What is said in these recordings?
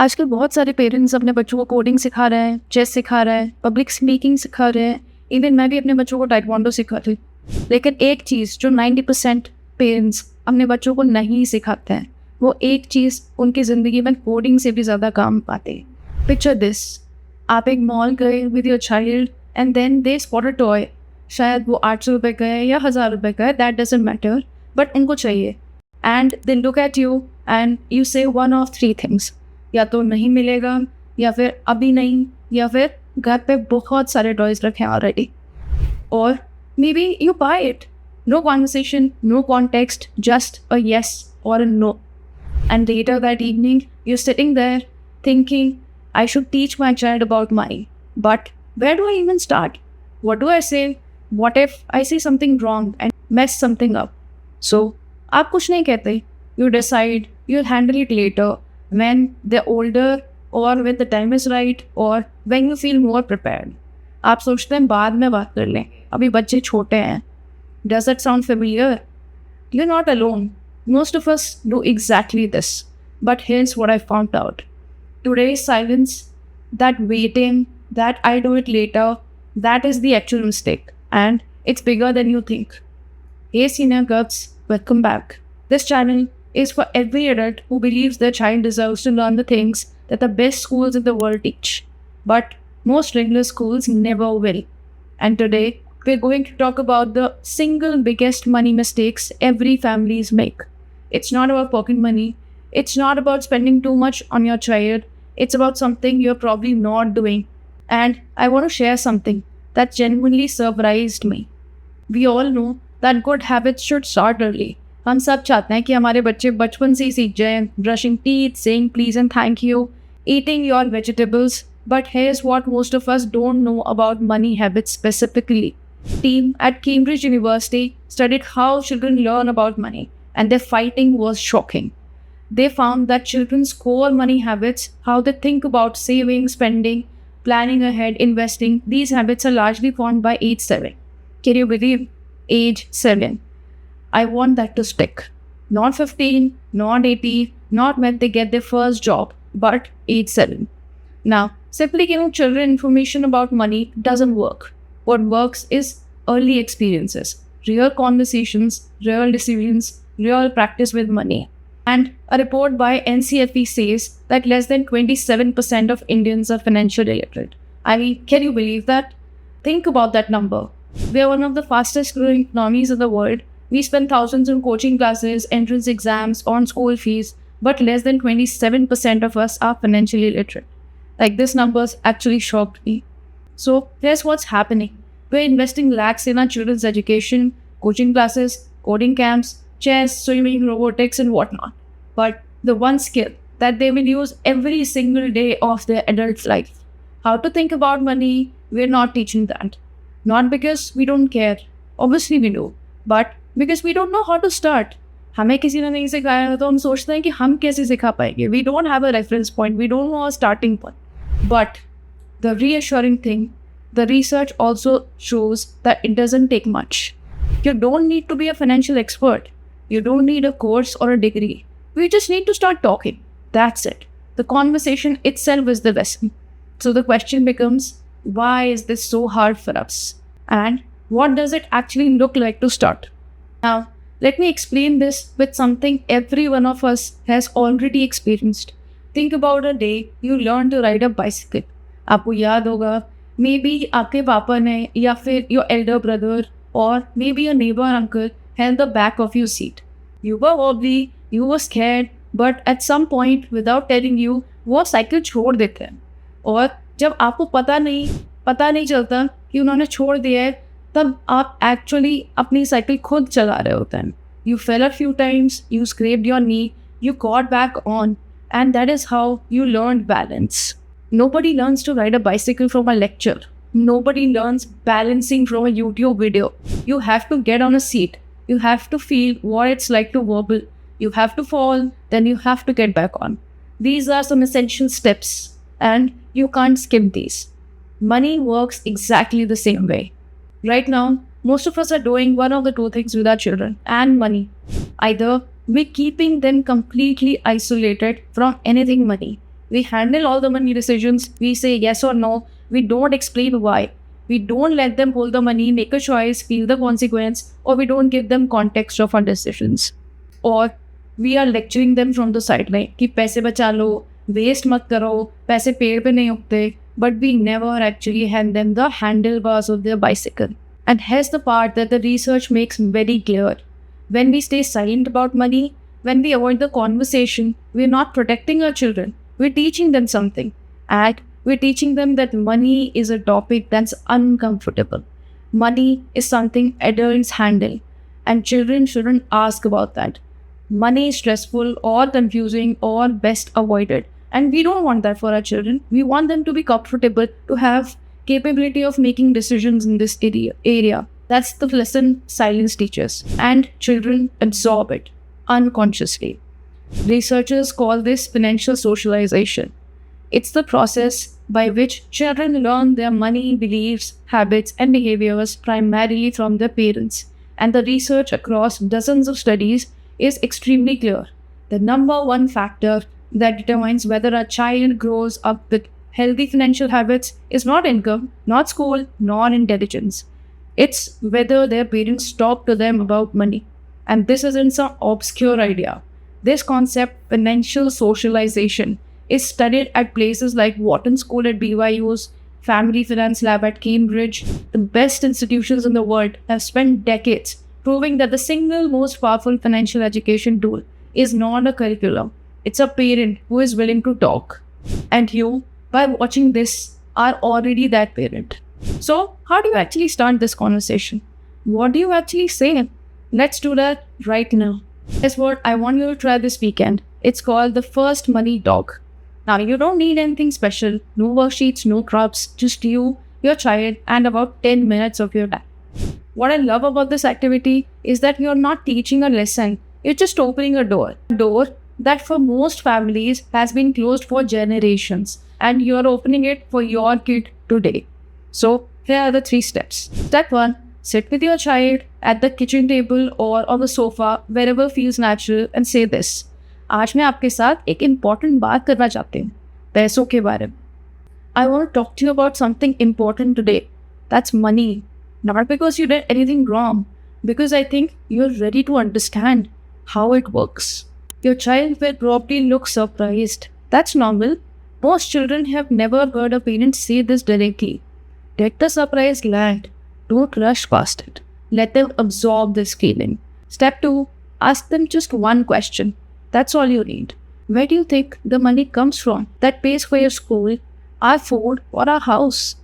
आजकल बहुत सारे पेरेंट्स अपने बच्चों को कोडिंग सिखा रहे हैं, चेस सिखा रहे हैं, पब्लिक स्पीकिंग सिखा रहे हैं। इवन मैं भी अपने बच्चों को ताइक्वांडो सिखाती हूँ। लेकिन एक चीज़ जो 90% पेरेंट्स अपने बच्चों को नहीं सिखाते हैं, वो एक चीज़ उनकी ज़िंदगी में कोडिंग से भी ज़्यादा काम आते हैं। पिक्चर दिस, आप एक मॉल गए with your child and then they spot a toy. शायद वो 800 रुपये का है या 1000 रुपये का है, दैट डजेंट मैटर, बट उनको चाहिए। And they look at you and you से वन ऑफ थ्री थिंग्स, या तो नहीं मिलेगा, या फिर अभी नहीं, या फिर घर पे बहुत सारे टॉयज रखे हैं ऑलरेडी, और maybe you buy it. No conversation, no context, just a yes or a no. And later that evening, you're sitting there thinking, I should teach my child about money. But where do I even start? What do I say? What if I say something wrong and mess something up? So, आप कुछ नहीं कहते. You decide, you'll handle it later when they're older, or when the time is right, or when you feel more prepared. आप सोचते हैं बाद में बात कर लें, अभी बच्चे छोटे हैं. Does that sound familiar? You're not alone. Most of us do exactly this. But here's what I found out. Today's silence, that waiting, that I do it later, that is the actual mistake. And it's bigger than you think. Hey senior guts, welcome back. This channel is for every adult who believes their child deserves to learn the things that the best schools in the world teach. But most regular schools never will. And today, we're going to talk about the single biggest money mistakes every families make. It's not about pocket money. It's not about spending too much on your child. It's about something you're probably not doing. And I want to share something that genuinely surprised me. We all know that good habits should start early. हम सब चाहते हैं कि हमारे बच्चे बचपन से ही सीख जाएं, brushing teeth, saying please and thank you, eating your vegetables. But here's what most of us don't know about money habits specifically. Team at Cambridge University studied how children learn about money, and their finding was shocking. They found that children's core money habits, how they think about saving, spending, planning ahead, investing, these habits are largely formed by age 7. Can you believe? Age 7. I want that to stick. Not 15, not 18, not when they get their first job, but age 7. Now, simply giving children information about money doesn't work. What works is early experiences, real conversations, real decisions, real practice with money. And a report by NCFE says that less than 27% of Indians are financially illiterate. I mean, can you believe that? Think about that number. We are one of the fastest growing economies in the world. We spend thousands on coaching classes, entrance exams, on school fees, but less than 27% of us are financially illiterate. Like, this number's actually shocked me. So here's what's happening. We're investing lakhs in our children's education, coaching classes, coding camps, chess, swimming, robotics, and whatnot. But the one skill that they will use every single day of their adult life, how to think about money, we're not teaching that. Not because we don't care. Obviously we do. But because we don't know how to start. हमें किसी ने नहीं सिखाया तो हम सोचते हैं कि हम कैसे सिखा पाएंगे. We don't have a reference point. We don't know a starting point. But the reassuring thing, the research also shows that it doesn't take much. You don't need to be a financial expert. You don't need a course or a degree. We just need to start talking. That's it. The conversation itself is the lesson. So the question becomes, why is this so hard for us? And what does it actually look like to start? Now, let me explain this with something every one of us has already experienced. Think about a day you learn to ride a bicycle. आपको याद होगा, maybe आपके पापा ने या फिर your elder brother or maybe your neighbor uncle held the back of your seat. You were wobbly, you were scared, but at some point, without telling you, वो cycle छोड़ देते हैं. और जब आपको पता नहीं चलता कि उन्होंने छोड़ दिया है, तब आप एक्चुअली अपनी साइकिल खुद चला रहे होते हैं. You fell a few times, you scraped your knee, you got back on, and that is how you learned balance. Nobody learns to ride a bicycle from a lecture. Nobody learns balancing from a YouTube video. You have to get on a seat. You have to feel what it's like to wobble. You have to fall, then you have to get back on. These are some essential steps, and you can't skip these. Money works exactly the same way. Right now, most of us are doing one of the two things with our children and money. Either we're keeping them completely isolated from anything money, We handle all the money decisions. We say yes or no. We don't explain why. We don't let them hold the money, make a choice, feel the consequence, or we don't give them context of our decisions. Or we are lecturing them from the sideline कि पैसे बचा लो, waste मत करो, पैसे पेड़ पे नहीं उगते. But we never actually hand them the handlebars of their bicycle. And here's the part that the research makes very clear. When we stay silent about money, when we avoid the conversation, we're not protecting our children. We're teaching them something. And we're teaching them that money is a topic that's uncomfortable. Money is something adults handle. And children shouldn't ask about that. Money is stressful or confusing or best avoided. And we don't want that for our children. We want them to be comfortable, to have capability of making decisions in this area. That's the lesson silence teaches. And children absorb it unconsciously. Researchers call this financial socialization. It's the process by which children learn their money beliefs, habits, and behaviors primarily from their parents. And the research across dozens of studies is extremely clear. The number one factor that determines whether a child grows up with healthy financial habits is not income, not school, nor intelligence. It's whether their parents talk to them about money. And this isn't some obscure idea. This concept, financial socialization, is studied at places like Wharton School at BYU's, Family Finance Lab at Cambridge. The best institutions in the world have spent decades proving that the single most powerful financial education tool is not a curriculum. It's a parent who is willing to talk. And you, by watching this, are already that parent. So, how do you actually start this conversation? What do you actually say? Let's do that right now. Guess what? I want you to try this weekend. It's called the First Money Talk. Now, you don't need anything special. No worksheets, no props. Just you, your child, and about 10 minutes of your time. What I love about this activity is that you're not teaching a lesson. You're just opening a door. A door that for most families has been closed for generations. And you're opening it for your kid today. So, here are the 3 steps. Step 1. Sit with your child at the kitchen table or on the sofa, wherever feels natural, and say this. आज मैं आपके साथ एक important बात करना चाहती हूँ, पैसों के बारे में. I want to talk to you about something important today. That's money. Not because you did anything wrong, because I think you're ready to understand how it works. Your child will probably look surprised. That's normal. Most children have never heard a parent say this directly. Let the surprise land. Don't rush past it. Let them absorb this feeling. Step 2. Ask them just one question. That's all you need. Where do you think the money comes from that pays for your school, our food, or our house?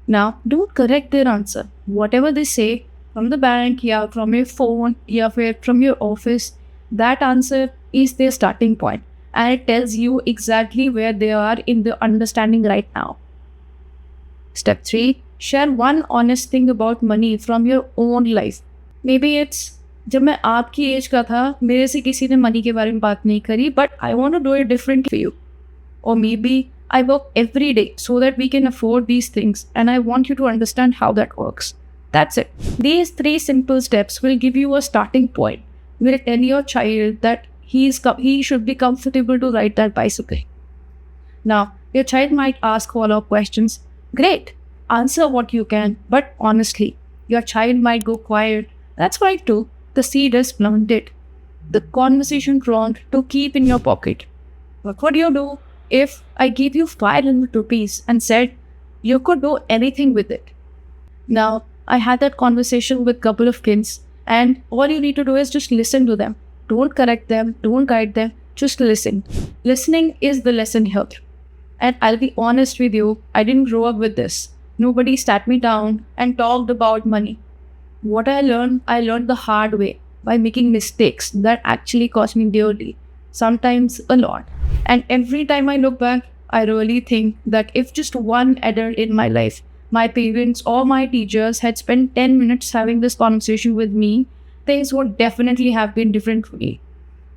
Now, don't correct their answer. Whatever they say, from the bank, yeah, from your phone, yeah, from your office, that answer is their starting point. And it tells you exactly where they are in the understanding right now. Step 3. Share one honest thing about money from your own life. Maybe it's जब मैं आपकी as का था मेरे से किसी ने money के बारे में बात नहीं करी but I want to do it different for you और maybe I work every day so that we can afford these things and I want you to understand how that works. That's it. These 3 simple steps will give you a starting point. Will tell your child that he should be comfortable to ride that bicycle. Now, your child might ask follow-up questions. Great. Answer what you can, but honestly, your child might go quiet. That's right too. The seed is planted. The conversation prompt to keep in your pocket. What would you do if I gave you 500 rupees and said you could do anything with it? Now, I had that conversation with a couple of kids and all you need to do is just listen to them. Don't correct them, don't guide them, just listen. Listening is the lesson here. And I'll be honest with you, I didn't grow up with this. Nobody sat me down and talked about money. What I learned the hard way by making mistakes that actually cost me dearly, sometimes a lot. And every time I look back, I really think that if just one adult in my life, my parents or my teachers had spent 10 minutes having this conversation with me, things would definitely have been different for me.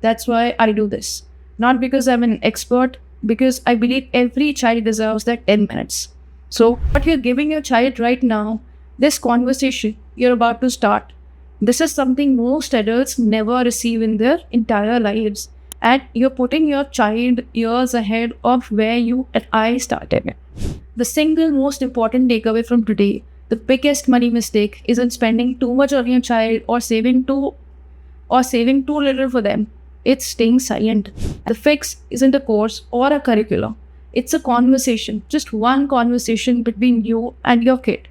That's why I do this. Not because I'm an expert, because I believe every child deserves that 10 minutes. So what you're giving your child right now, this conversation you're about to start, this is something most adults never receive in their entire lives. and you're putting your child years ahead of where you and I started. The single most important takeaway from today, the biggest money mistake, isn't spending too much on your child or saving too little for them. It's staying silent. The fix isn't a course or a curriculum. It's a conversation, just one conversation between you and your kid.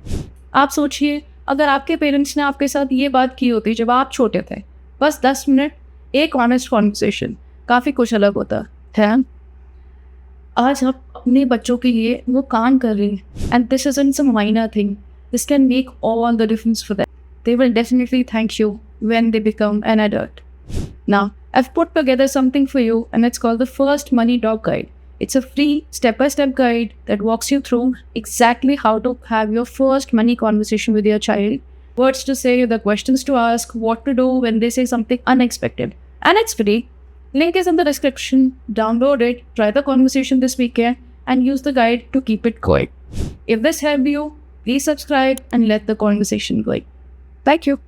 आप सोचिए, अगर आपके parents ने आपके साथ ये बात की होती जब आप छोटे थे, बस 10 मिनट, एक ऑनेस्ट कॉन्वर्सेशन, काफ़ी कुछ अलग होता है। आज आप अपने बच्चों के लिए वो काम कर रहे हैं, and this isn't some minor thing. This can make all the difference for them. They will definitely thank you when they become an adult. Now, I've put together something for you, and it's called the First Money Talk Guide. It's a free step-by-step guide that walks you through exactly how to have your first money conversation with your child, words to say, the questions to ask, what to do when they say something unexpected. And it's free. Link is in the description. Download it, try the conversation this weekend, and use the guide to keep it going. If this helped you, please subscribe and let the conversation go. Thank you.